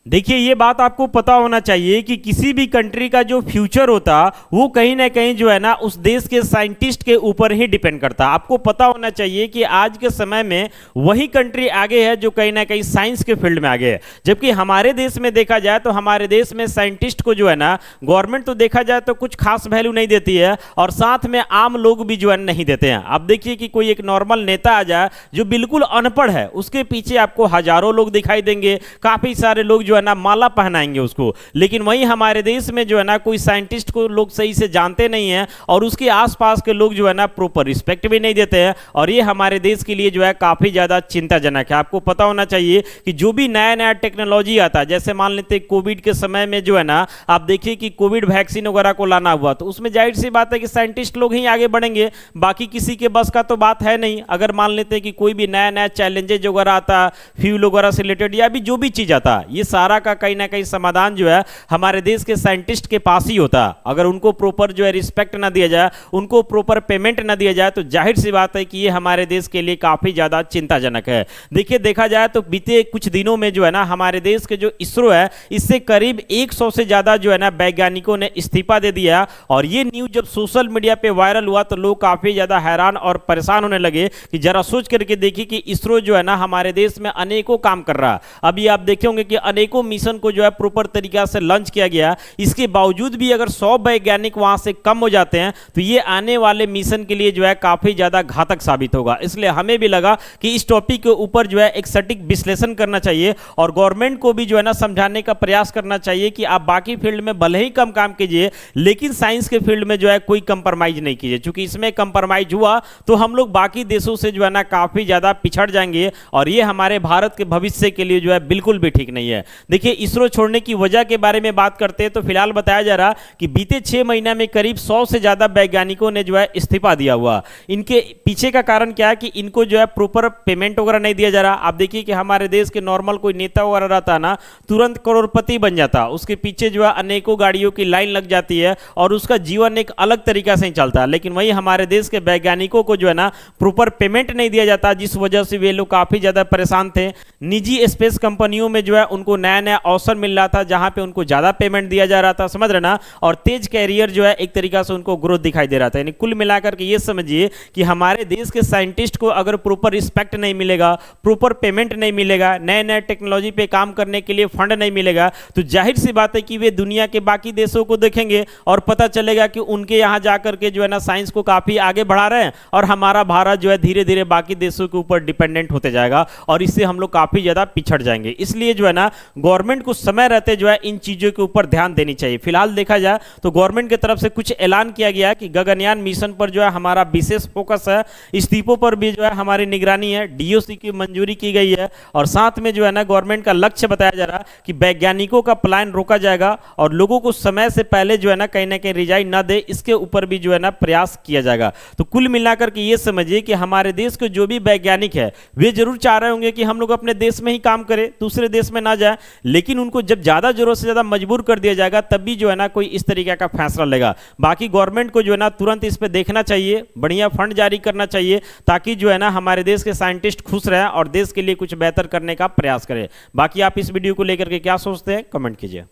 देखिए, ये बात आपको पता होना चाहिए कि किसी भी कंट्री का जो फ्यूचर होता वो कहीं ना कहीं जो है ना उस देश के साइंटिस्ट के ऊपर ही डिपेंड करता। आपको पता होना चाहिए कि आज के समय में वही कंट्री आगे है जो कहीं ना कहीं साइंस के फील्ड में आगे है। जबकि हमारे देश में देखा जाए तो हमारे देश में साइंटिस्ट को जो है ना गवर्नमेंट तो देखा जाए तो कुछ खास वैल्यू नहीं देती है, और साथ में आम लोग भी जो है नहीं देते हैं। आप देखिए कि कोई एक नॉर्मल नेता आ जाए जो बिल्कुल अनपढ़ है, उसके पीछे आपको हजारों लोग दिखाई देंगे, काफी सारे लोग जो है ना माला पहनाएंगे उसको। लेकिन वहीं हमारे देश में जो है ना कोई साइंटिस्ट को लोग सही से जानते नहीं हैं, और उसके आसपास के लोग जो है ना प्रॉपर रिस्पेक्ट भी नहीं देते हैं, और ये हमारे देश के लिए जो है काफी ज्यादा चिंताजनक है। आपको पता होना चाहिए कि जो भी नया नया टेक्नोलॉजी आता है, जैसे मान लेते हैं कोविड के समय में जो है ना आप देखिए कि कोविड वैक्सीन वगैरह को लाना हुआ, तो उसमें जाहिर सी बात है कि साइंटिस्ट लोग ही आगे बढ़ेंगे, बाकी किसी के बस का तो बात है नहीं। अगर मान लेते हैं कि कोई भी नया नया चैलेंजेज वगैरह आता, फ्यूल वगैरह से रिलेटेड या भी जो भी चीज आता, ये सारा का कहीं ना कहीं समाधान जो है हमारे देश के साइंटिस्ट के पास ही होता। अगर उनको प्रॉपर जो है रिस्पेक्ट ना दिया जाए, उनको प्रॉपर पेमेंट ना दिया जाए, तो जाहिर सी बात है कि ये हमारे देश के लिए काफी ज्यादा चिंताजनक है। देखिए, देखा जाए तो बीते कुछ दिनों में जो है ना हमारे देश के जो इसरो है, इससे करीब 100 से ज्यादा जो है ना वैज्ञानिकों ने इस्तीफा दे दिया। और ये न्यूज जब सोशल मीडिया पे वायरल हुआ तो लोग काफी ज्यादा हैरान और परेशान होने लगे कि जरा सोच करके देखिए कि इसरो जो है ना हमारे देश में अनेकों काम कर रहा है। अभी आप देखे होंगे कि अनेकों मिशन को जो है प्रॉपर तरीका से लॉन्च किया गया, इसके बावजूद भी अगर 100 वैज्ञानिक वहां से कम हो जाते हैं तो ये आने वाले मिशन के लिए जो है काफी ज्यादा घातक साबित होगा। इसलिए हमें भी लगा कि इस टॉपिक के ऊपर जो है एक सटीक विश्लेषण करना चाहिए, और गवर्नमेंट को भी जो है ना समझाने का प्रयास करना चाहिए कि आप बाकी फील्ड में भले ही कम काम कीजिए, लेकिन साइंस के फील्ड में जो है कोई कंप्रोमाइज नहीं कीजिए, क्योंकि इसमें कंप्रोमाइज हुआ तो हम लोग बाकी देशों से जो है ना काफी ज्यादा पिछड़ जाएंगे, और ये हमारे भारत के भविष्य के लिए जो है बिल्कुल भी ठीक नहीं है। देखिए, इसरो छोड़ने की वजह के बारे में बात करते हैं तो फिलहाल बताया जा रहा कि बीते 6 महीने में करीब 100 से ज्यादा वैज्ञानिकों ने जो है इस्तीफा दिया हुआ। इनके पीछे का कारण क्या है कि इनको जो है प्रॉपर पेमेंट वगैरह नहीं दिया जा रहा। आप देखिए कि हमारे देश के नॉर्मल कोई नेता वगैरह रहता ना, तुरंत करोड़पति बन जाता, उसके पीछे जो है अनेकों गाड़ियों की लाइन लग जाती है और उसका जीवन एक अलग तरीका से चलता है। लेकिन वही हमारे देश के वैज्ञानिकों को जो है ना प्रॉपर पेमेंट नहीं दिया जाता, जिस वजह से वे लोग काफी ज्यादा परेशान थे। निजी स्पेस कंपनियों में जो है उनको नया नया अवसर मिल रहा था जहां पे उनको ज्यादा पेमेंट दिया जा रहा था, समझ रहे ना, और तेज कैरियर जो है एक तरीका से उनको ग्रोथ दिखाई दे रहा था। यानी कुल मिलाकर के ये समझिए कि हमारे देश के साइंटिस्ट को अगर प्रॉपर रिस्पेक्ट नहीं मिलेगा, प्रॉपर पेमेंट नहीं मिलेगा, नए नए टेक्नोलॉजी पे काम करने के लिए फंड नहीं मिलेगा, तो जाहिर सी बात है कि वे दुनिया के बाकी देशों को देखेंगे और पता चलेगा कि उनके यहां जाकर के जो है ना साइंस को काफी आगे बढ़ा रहे हैं, और हमारा भारत जो है धीरे धीरे बाकी देशों के ऊपर डिपेंडेंट होते जाएगा, और इससे हम लोग काफी ज्यादा पिछड़ जाएंगे। इसलिए जो है ना गवर्नमेंट को समय रहते जो है इन चीजों के ऊपर ध्यान देनी चाहिए। फिलहाल देखा जाए तो गवर्नमेंट की तरफ से कुछ ऐलान किया गया कि गगनयान मिशन पर जो है हमारा विशेष फोकस है, इस्तीफों पर भी जो है हमारी निगरानी है, डीओसी की मंजूरी की गई है, और साथ में जो है ना गवर्नमेंट का लक्ष्य बताया जा रहा कि वैज्ञानिकों का पलायन रोका जाएगा, और लोगों को समय से पहले जो है ना कहीं रिजाइन ना दे, इसके ऊपर भी जो है ना प्रयास किया जाएगा। तो कुल मिलाकर के ये समझिए कि हमारे देश के जो भी वैज्ञानिक है वे जरूर चाह रहे होंगे कि हम लोग अपने देश में ही काम करें, दूसरे देश में ना जाए, लेकिन उनको जब ज्यादा जरूरत से ज्यादा मजबूर कर दिया जाएगा तब भी जो है ना कोई इस तरीके का फैसला लेगा। बाकी गवर्नमेंट को जो है ना तुरंत इस पे देखना चाहिए, बढ़िया फंड जारी करना चाहिए, ताकि जो है ना हमारे देश के साइंटिस्ट खुश रहें और देश के लिए कुछ बेहतर करने का प्रयास करें। बाकी आप इस वीडियो को लेकर के क्या सोचते हैं, कमेंट कीजिए।